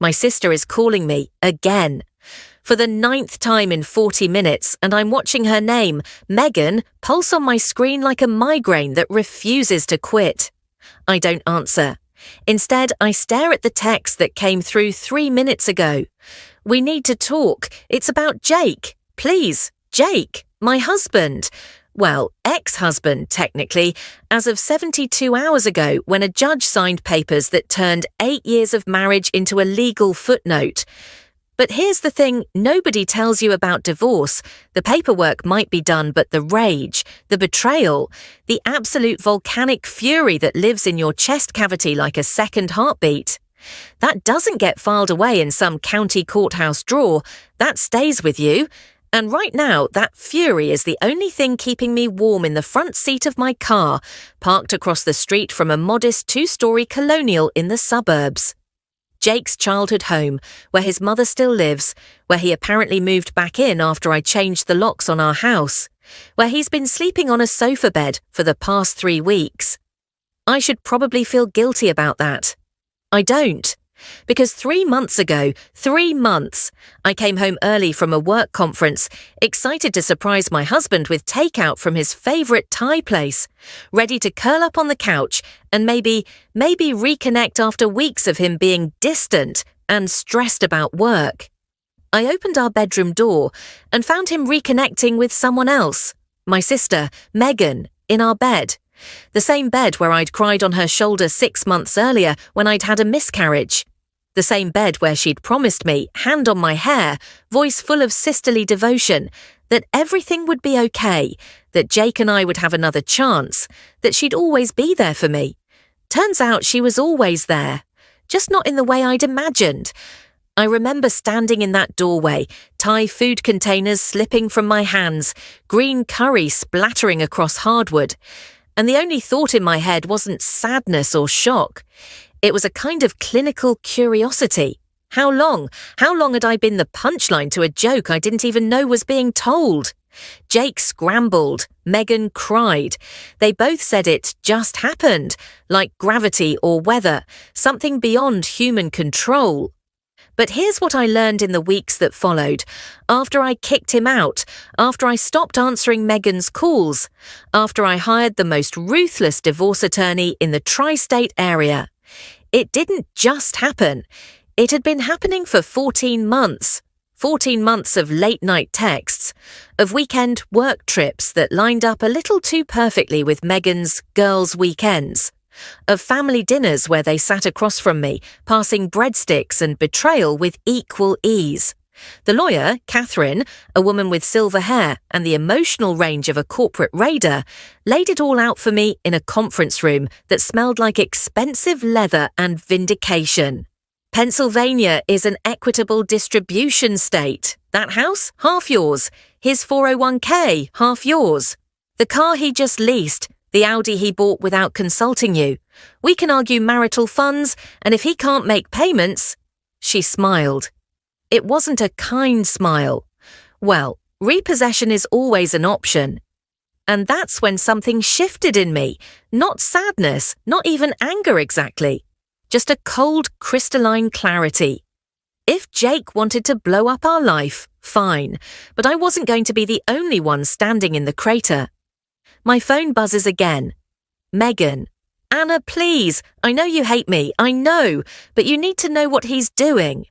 My sister is calling me again. For the 9th time in 40 minutes, and I'm watching her name, Megan, pulse on my screen like a migraine that refuses to quit. I don't answer. Instead, I stare at the text that came through 3 minutes ago. We need to talk. It's about Jake. Please, Jake, my husband. Well, ex-husband, technically, as of 72 hours ago when a judge signed papers that turned 8 years of marriage into a legal footnote. But here's the thing nobody tells you about divorce. The paperwork might be done, but the rage, the betrayal, the absolute volcanic fury that lives in your chest cavity like a second heartbeat. That doesn't get filed away in some county courthouse drawer. That stays with you. And right now, that fury is the only thing keeping me warm in the front seat of my car, parked across the street from a modest 2-story colonial in the suburbs. Jake's childhood home, where his mother still lives, where he apparently moved back in after I changed the locks on our house, where he's been sleeping on a sofa bed for the past 3 weeks. I should probably feel guilty about that. I don't. Because 3 months ago, 3 months, I came home early from a work conference, excited to surprise my husband with takeout from his favourite Thai place, ready to curl up on the couch and maybe reconnect after weeks of him being distant and stressed about work. I opened our bedroom door and found him reconnecting with someone else, my sister, Megan, in our bed. The same bed where I'd cried on her shoulder 6 months earlier when I'd had a miscarriage. The same bed where she'd promised me, hand on my hair, voice full of sisterly devotion, that everything would be okay, that Jake and I would have another chance, that she'd always be there for me. Turns out she was always there, just not in the way I'd imagined. I remember standing in that doorway, Thai food containers slipping from my hands, green curry splattering across hardwood, and the only thought in my head wasn't sadness or shock. It was a kind of clinical curiosity. How long? How long had I been the punchline to a joke I didn't even know was being told? Jake scrambled. Megan cried. They both said it just happened, like gravity or weather, something beyond human control. But here's what I learned in the weeks that followed. After I kicked him out, after I stopped answering Megan's calls, after I hired the most ruthless divorce attorney in the tri-state area. It didn't just happen. It had been happening for 14 months. 14 months of late-night texts, of weekend work trips that lined up a little too perfectly with Megan's girls' weekends, of family dinners where they sat across from me, passing breadsticks and betrayal with equal ease. The lawyer, Catherine, a woman with silver hair and the emotional range of a corporate raider, laid it all out for me in a conference room that smelled like expensive leather and vindication. Pennsylvania is an equitable distribution state. That house, half yours. His 401k, half yours. The car he just leased, the Audi he bought without consulting you. We can argue marital funds, and if he can't make payments... She smiled. It wasn't a kind smile. Well, repossession is always an option. And that's when something shifted in me. Not sadness, not even anger exactly. Just a cold, crystalline clarity. If Jake wanted to blow up our life, fine, but I wasn't going to be the only one standing in the crater. My phone buzzes again. Megan. Anna, please. I know you hate me. I know. But you need to know what he's doing.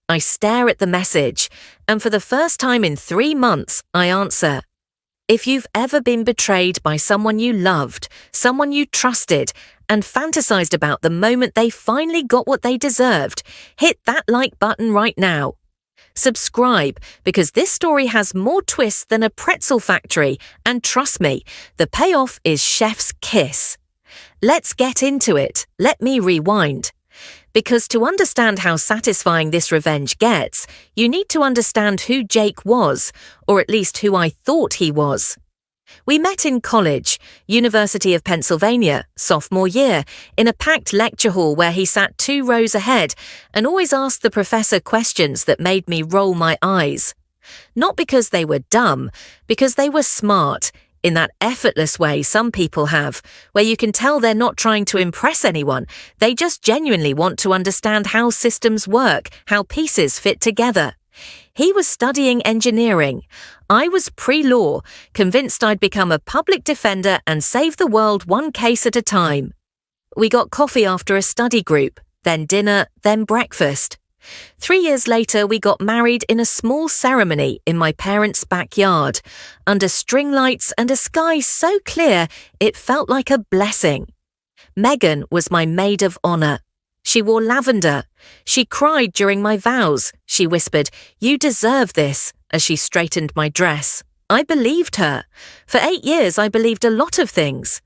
I stare at the message, and for the first time in 3 months, I answer. If you've ever been betrayed by someone you loved, someone you trusted, and fantasized about the moment they finally got what they deserved, hit that like button right now. Subscribe, because this story has more twists than a pretzel factory, and trust me, the payoff is chef's kiss. Let's get into it. Let me rewind. Because to understand how satisfying this revenge gets, you need to understand who Jake was, or at least who I thought he was. We met in college, University of Pennsylvania, sophomore year, in a packed lecture hall where he sat 2 rows ahead and always asked the professor questions that made me roll my eyes. Not because they were dumb, because they were smart, in that effortless way some people have, where you can tell they're not trying to impress anyone. They just genuinely want to understand how systems work, how pieces fit together. He was studying engineering. I was pre-law, convinced I'd become a public defender and save the world one case at a time. We got coffee after a study group, then dinner, then breakfast. 3 years later, we got married in a small ceremony in my parents' backyard, under string lights and a sky so clear it felt like a blessing. Megan was my maid of honor. She wore lavender. She cried during my vows. She whispered, "You deserve this," as she straightened my dress. I believed her. For 8 years, I believed a lot of things.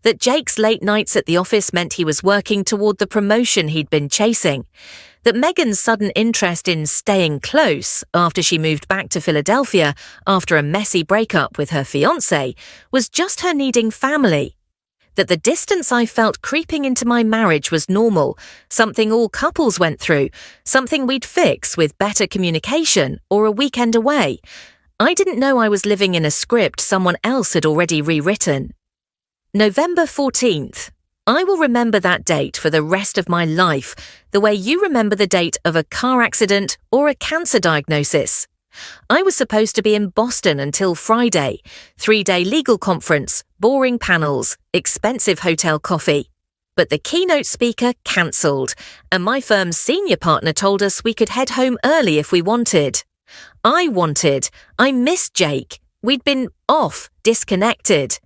That Jake's late nights at the office meant he was working toward the promotion he'd been chasing. That Megan's sudden interest in staying close after she moved back to Philadelphia after a messy breakup with her fiancé was just her needing family. That the distance I felt creeping into my marriage was normal, something all couples went through, something we'd fix with better communication or a weekend away. I didn't know I was living in a script someone else had already rewritten. November 14th. I will remember that date for the rest of my life, the way you remember the date of a car accident or a cancer diagnosis. I was supposed to be in Boston until Friday, 3-day legal conference, boring panels, expensive hotel coffee. But the keynote speaker cancelled, and my firm's senior partner told us we could head home early if we wanted. I missed Jake. We'd been off, disconnected.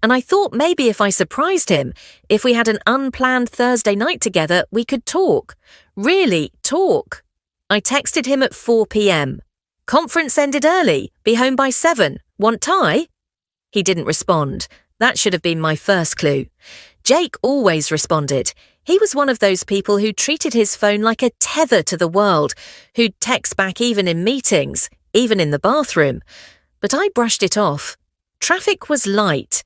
And I thought maybe if I surprised him, if we had an unplanned Thursday night together, we could talk. Really talk. I texted him at 4 p.m. "Conference ended early. Be home by 7. Want tie?" He didn't respond. That should have been my first clue. Jake always responded. He was one of those people who treated his phone like a tether to the world, who'd text back even in meetings, even in the bathroom. But I brushed it off. Traffic was light.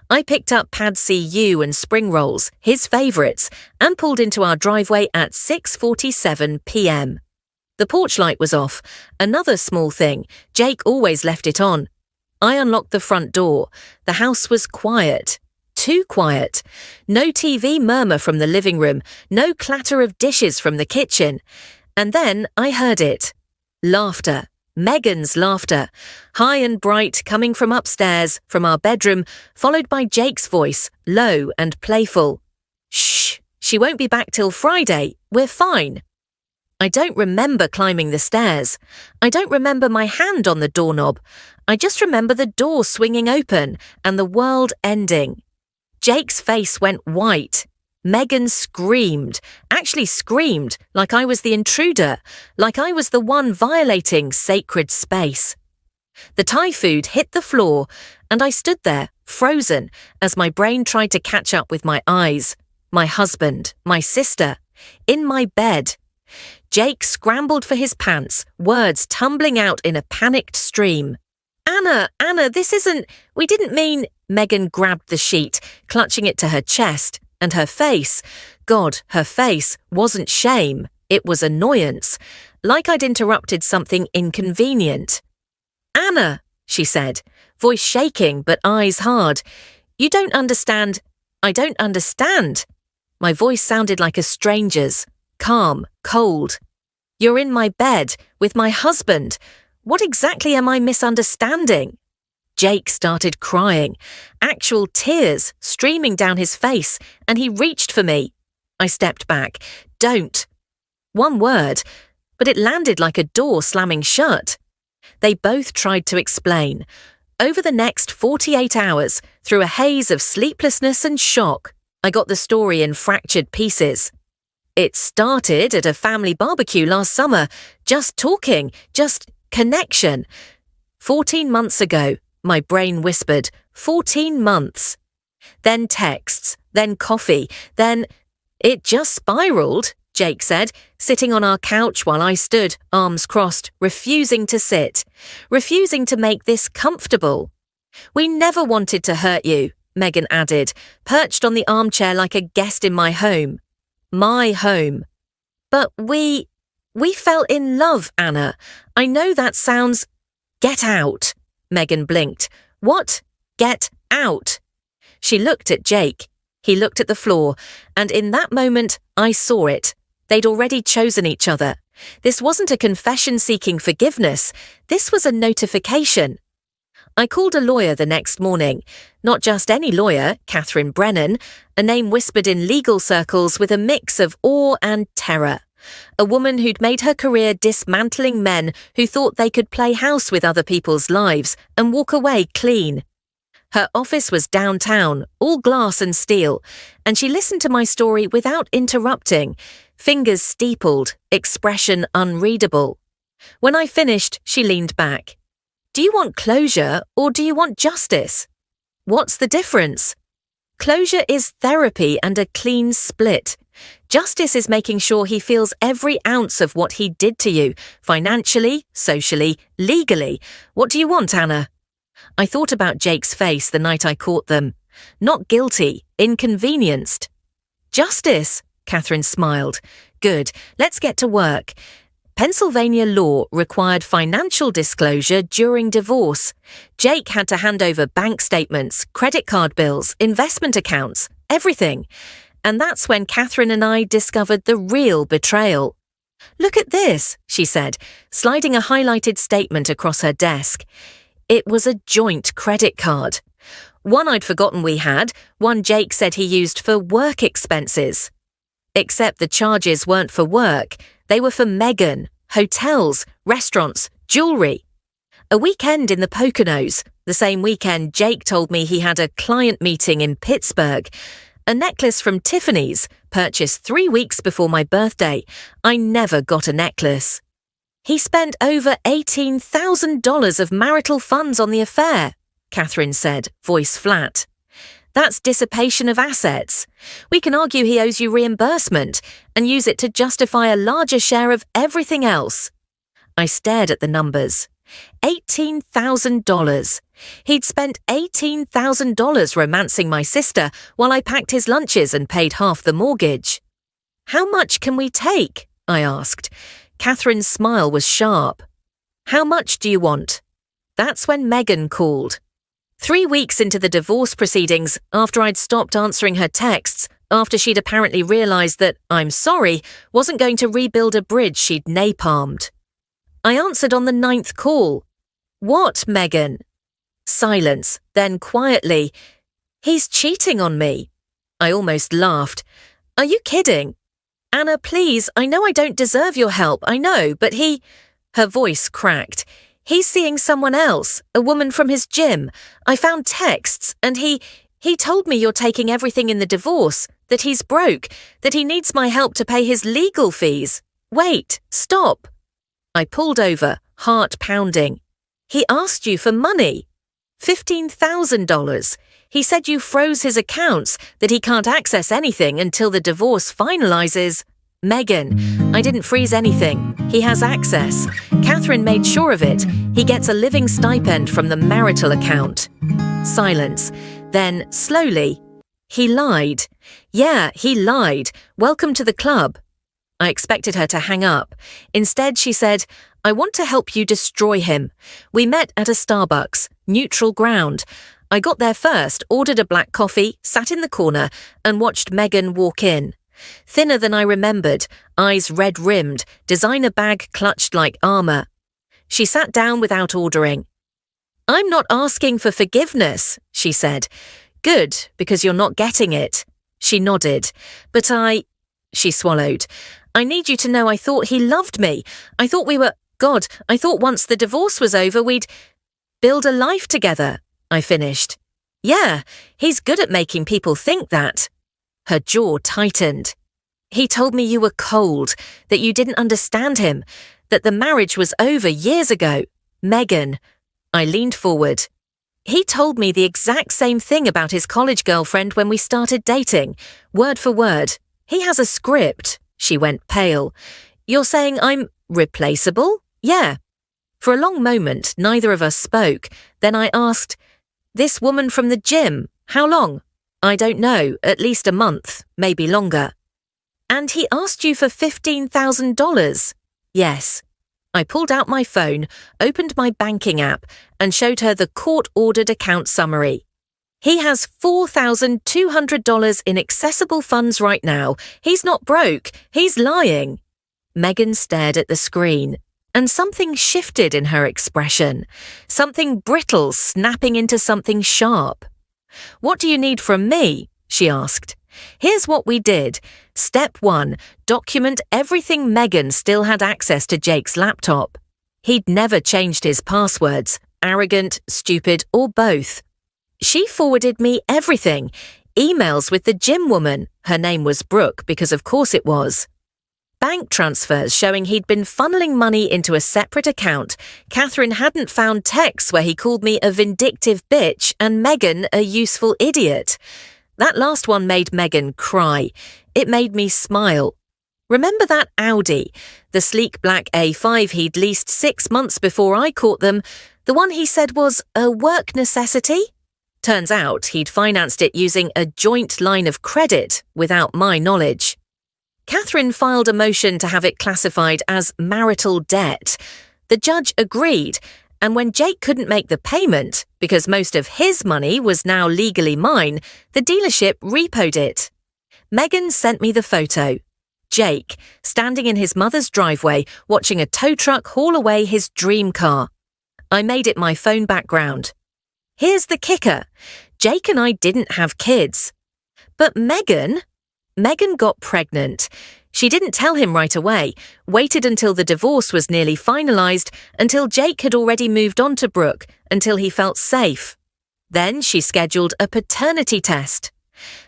I picked up Pad CU and spring rolls, his favourites, and pulled into our driveway at 6:47 p.m. The porch light was off. Another small thing. Jake always left it on. I unlocked the front door. The house was quiet. Too quiet. No TV murmur from the living room. No clatter of dishes from the kitchen. And then I heard it. Laughter. Megan's laughter, high and bright, coming from upstairs, from our bedroom, followed by Jake's voice, low and playful. "Shh, she won't be back till Friday. We're fine." I don't remember climbing the stairs. I don't remember my hand on the doorknob. I just remember the door swinging open and the world ending. Jake's face went white. Megan screamed, actually screamed, like I was the intruder, like I was the one violating sacred space. The Thai food hit the floor, and I stood there, frozen, as my brain tried to catch up with my eyes. My husband, my sister, in my bed. Jake scrambled for his pants, words tumbling out in a panicked stream. Anna, this isn't... We didn't mean... Megan grabbed the sheet, clutching it to her chest. And her face, God, her face, wasn't shame. It was annoyance, like I'd interrupted something inconvenient. "Anna," she said, voice shaking but eyes hard. "You don't understand. I don't understand." My voice sounded like a stranger's, calm, cold. "You're in my bed, with my husband. What exactly am I misunderstanding?" Jake started crying, actual tears streaming down his face, and he reached for me. I stepped back. "Don't." One word, but it landed like a door slamming shut. They both tried to explain. Over the next 48 hours, through a haze of sleeplessness and shock, I got the story in fractured pieces. It started at a family barbecue last summer, just talking, just connection. 14 months ago, my brain whispered, 14 months. Then texts, then coffee, then... It just spiraled, Jake said, sitting on our couch while I stood, arms crossed, refusing to sit, refusing to make this comfortable. "We never wanted to hurt you," Megan added, perched on the armchair like a guest in my home. My home. "But we fell in love, Anna. I know that sounds..." "Get out." Megan blinked. "What?" Get out. She looked at Jake. He looked at the floor, and in that moment, I saw it. They'd already chosen each other. This wasn't a confession seeking forgiveness. This was a notification. I called a lawyer the next morning. Not just any lawyer, Catherine Brennan, a name whispered in legal circles with a mix of awe and terror. A woman who'd made her career dismantling men who thought they could play house with other people's lives and walk away clean. Her office was downtown, all glass and steel, and she listened to my story without interrupting, fingers steepled, expression unreadable. When I finished, she leaned back. Do you want closure or do you want justice? What's the difference? Closure is therapy and a clean split. Justice is making sure he feels every ounce of what he did to you, financially, socially, legally. What do you want, Anna? I thought about Jake's face the night I caught them. Not guilty, inconvenienced. Justice, Catherine smiled. Good, let's get to work. Pennsylvania law required financial disclosure during divorce. Jake had to hand over bank statements, credit card bills, investment accounts, everything. And that's when Catherine and I discovered the real betrayal. Look at this, she said, sliding a highlighted statement across her desk. It was a joint credit card. One I'd forgotten we had, one Jake said he used for work expenses. Except the charges weren't for work. They were for Megan, hotels, restaurants, jewelry. A weekend in the Poconos, the same weekend Jake told me he had a client meeting in Pittsburgh. A necklace from Tiffany's, purchased 3 weeks before my birthday. I never got a necklace. He spent over $18,000 of marital funds on the affair, Catherine said, voice flat. That's dissipation of assets. We can argue he owes you reimbursement and use it to justify a larger share of everything else. I stared at the numbers. $18,000. He'd spent $18,000 romancing my sister while I packed his lunches and paid half the mortgage. How much can we take? I asked. Catherine's smile was sharp. How much do you want? That's when Megan called. 3 weeks into the divorce proceedings, after I'd stopped answering her texts, after she'd apparently realised that I'm sorry wasn't going to rebuild a bridge she'd napalmed. I answered on the 9th call. What, Megan? Silence, then quietly. He's cheating on me. I almost laughed. Are you kidding? Anna, please, I know I don't deserve your help, I know, but he... Her voice cracked. He's seeing someone else, a woman from his gym. I found texts, and he told me you're taking everything in the divorce, that he's broke, that he needs my help to pay his legal fees. Wait, stop. I pulled over, heart pounding. He asked you for money. $15,000. He said you froze his accounts, that he can't access anything until the divorce finalizes. Megan, I didn't freeze anything. He has access. Catherine made sure of it. He gets a living stipend from the marital account. Silence. Then, slowly, he lied. Yeah, he lied. Welcome to the club. I expected her to hang up. Instead, she said, I want to help you destroy him. We met at a Starbucks, neutral ground. I got there first, ordered a black coffee, sat in the corner, and watched Megan walk in. Thinner than I remembered, eyes red-rimmed, designer bag clutched like armour. She sat down without ordering. I'm not asking for forgiveness, she said. Good, because you're not getting it. She nodded. But she swallowed. I need you to know I thought he loved me. I thought we were... God, I thought once the divorce was over we'd build a life together, I finished. Yeah, he's good at making people think that. Her jaw tightened. He told me you were cold, that you didn't understand him, that the marriage was over years ago. Megan. I leaned forward. He told me the exact same thing about his college girlfriend when we started dating, word for word. He has a script. She went pale. You're saying I'm replaceable? Yeah. For a long moment, neither of us spoke. Then I asked, this woman from the gym, how long? I don't know, at least a month, maybe longer. And he asked you for $15,000? Yes. I pulled out my phone, opened my banking app, and showed her the court-ordered account summary. He has $4,200 in accessible funds right now. He's not broke. He's lying. Meghan stared at the screen, and something shifted in her expression. Something brittle snapping into something sharp. "What do you need from me?" she asked. "Here's what we did. Step 1, document everything Meghan still had access to Jake's laptop. He'd never changed his passwords, arrogant, stupid, or both. She forwarded me everything. Emails with the gym woman. Her name was Brooke, because of course it was. Bank transfers showing he'd been funneling money into a separate account. Catherine hadn't found texts where he called me a vindictive bitch and Meghan a useful idiot. That last one made Meghan cry. It made me smile. Remember that Audi, the sleek black A5 he'd leased 6 months before I caught them, the one he said was a work necessity? Turns out he'd financed it using a joint line of credit without my knowledge. Catherine filed a motion to have it classified as marital debt. The judge agreed, and when Jake couldn't make the payment, because most of his money was now legally mine, the dealership repoed it. Meghan sent me the photo. Jake, standing in his mother's driveway, watching a tow truck haul away his dream car. I made it my phone background. Here's the kicker. Jake and I didn't have kids. But Meghan got pregnant. She didn't tell him right away, waited until the divorce was nearly finalised, until Jake had already moved on to Brooke, until he felt safe. Then she scheduled a paternity test.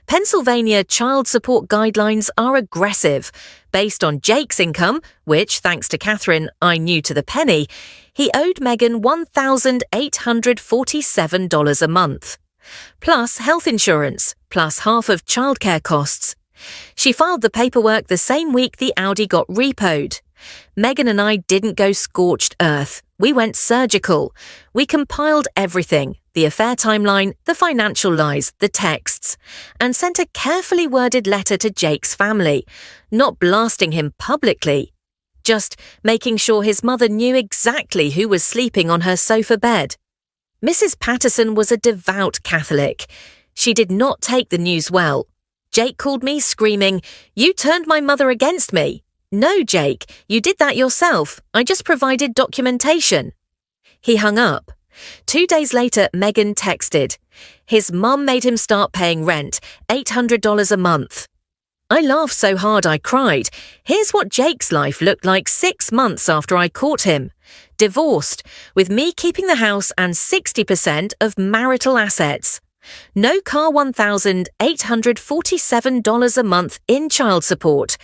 Pennsylvania child support guidelines are aggressive. Based on Jake's income, which, thanks to Catherine, I knew to the penny, he owed Meghan $1,847 a month. Plus health insurance, plus half of childcare costs. She filed the paperwork the same week the Audi got repoed. Meghan and I didn't go scorched earth. We went surgical. We compiled everything, the affair timeline, the financial lies, the texts, and sent a carefully worded letter to Jake's family, not blasting him publicly, just making sure his mother knew exactly who was sleeping on her sofa bed. Mrs. Patterson was a devout Catholic. She did not take the news well. Jake called me screaming, "You turned my mother against me." "No, Jake, you did that yourself. I just provided documentation." He hung up. 2 days later, Meghan texted. His mum made him start paying rent, $800 a month. I laughed so hard I cried. Here's what Jake's life looked like 6 months after I caught him. Divorced, with me keeping the house and 60% of marital assets. No car, $1,847 a month in child support.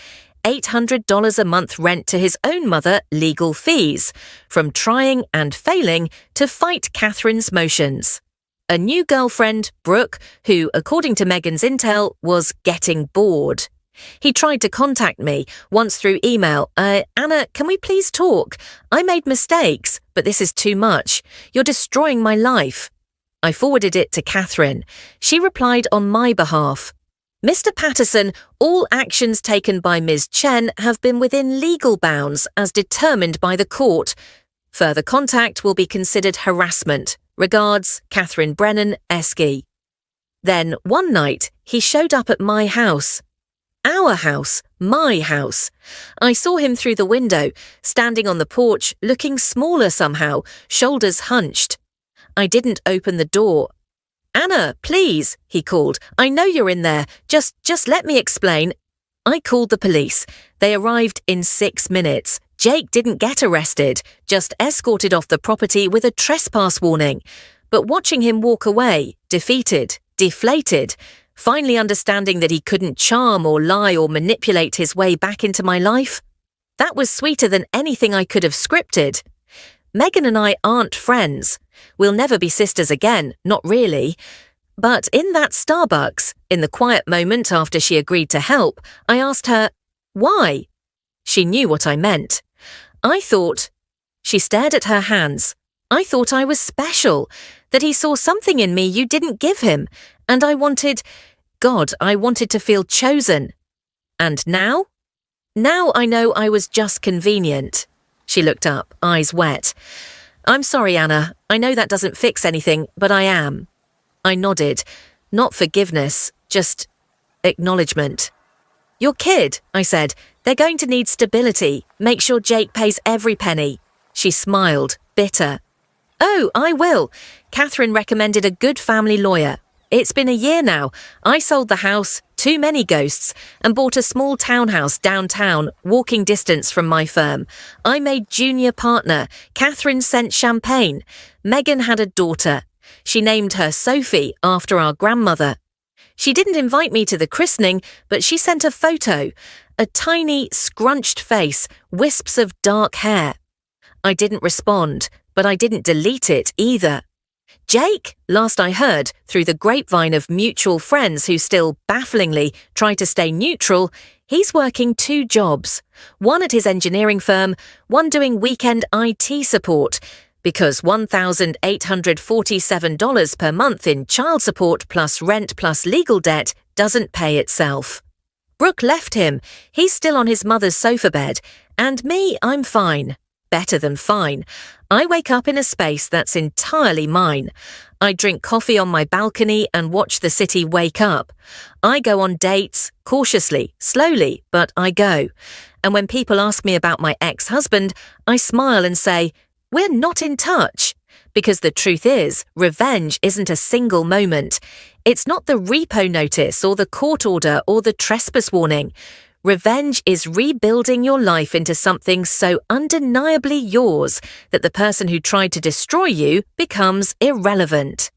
$800 a month rent to his own mother, legal fees, from trying and failing to fight Catherine's motions. A new girlfriend, Brooke, who, according to Meghan's intel, was getting bored. He tried to contact me, once through email. Anna, can we please talk? I made mistakes, but this is too much. You're destroying my life. I forwarded it to Catherine. She replied on my behalf. Mr. Patterson, all actions taken by Ms. Chen have been within legal bounds as determined by the court. Further contact will be considered harassment. Regards, Catherine Brennan, Esky. Then, one night, he showed up at my house. Our house, my house. I saw him through the window, standing on the porch, looking smaller somehow, shoulders hunched. I didn't open the door. "Anna, please," he called. "I know you're in there. Just let me explain." I called the police. They arrived in 6 minutes. Jake didn't get arrested, just escorted off the property with a trespass warning. But watching him walk away, defeated, deflated, finally understanding that he couldn't charm or lie or manipulate his way back into my life, that was sweeter than anything I could have scripted. Meghan and I aren't friends. We'll never be sisters again, not really. But in that Starbucks, in the quiet moment after she agreed to help, I asked her, "Why?" She knew what I meant. She stared at her hands. I thought I was special, that he saw something in me you didn't give him, and I wanted to feel chosen. And now? Now I know I was just convenient. She looked up, eyes wet. "I'm sorry, Anna. I know that doesn't fix anything, but I am." I nodded. Not forgiveness, just acknowledgement. Your kid, I said. They're going to need stability. Make sure Jake pays every penny. She smiled, bitter. Oh, I will. Catherine recommended a good family lawyer. It's been a year now. I sold the house, too many ghosts, and bought a small townhouse downtown, walking distance from my firm. I made junior partner. Catherine sent champagne. Megan had a daughter. She named her Sophie after our grandmother. She didn't invite me to the christening, but she sent a photo. A tiny, scrunched face, wisps of dark hair. I didn't respond, but I didn't delete it either. Jake, last I heard, through the grapevine of mutual friends who still, bafflingly, try to stay neutral, he's working 2 jobs. One at his engineering firm, one doing weekend IT support, because $1,847 per month in child support plus rent plus legal debt doesn't pay itself. Brooke left him. He's still on his mother's sofa bed. And me, I'm fine. Better than fine. I wake up in a space that's entirely mine. I drink coffee on my balcony and watch the city wake up. I go on dates, cautiously, slowly, but I go. And when people ask me about my ex-husband, I smile and say, we're not in touch. Because the truth is, revenge isn't a single moment. It's not the repo notice or the court order or the trespass warning. Revenge is rebuilding your life into something so undeniably yours that the person who tried to destroy you becomes irrelevant.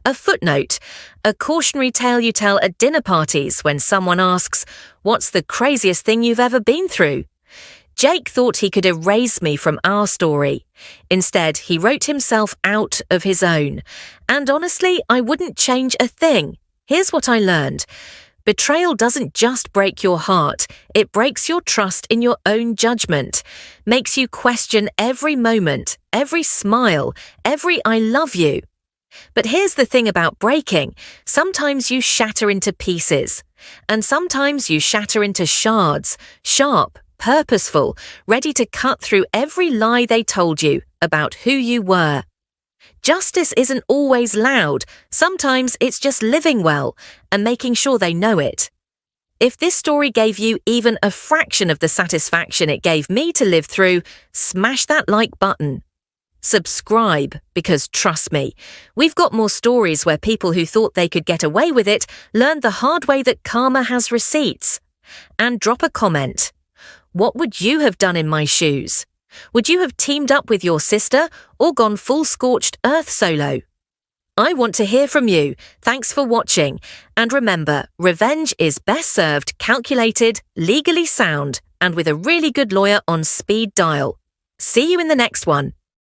A footnote, a cautionary tale you tell at dinner parties when someone asks, "What's the craziest thing you've ever been through?" Jake thought he could erase me from our story. Instead, he wrote himself out of his own. And honestly, I wouldn't change a thing. Here's what I learned. Betrayal doesn't just break your heart, it breaks your trust in your own judgment, makes you question every moment, every smile, every I love you. But here's the thing about breaking. Sometimes you shatter into pieces, and sometimes you shatter into shards, sharp, purposeful, ready to cut through every lie they told you about who you were. Justice isn't always loud. Sometimes it's just living well and making sure they know it. If this story gave you even a fraction of the satisfaction it gave me to live through, smash that like button. Subscribe, because trust me, we've got more stories where people who thought they could get away with it learned the hard way that karma has receipts. And drop a comment. What would you have done in my shoes? Would you have teamed up with your sister or gone full scorched earth solo? I want to hear from you. Thanks for watching. And remember, revenge is best served calculated, legally sound, and with a really good lawyer on speed dial. See you in the next one.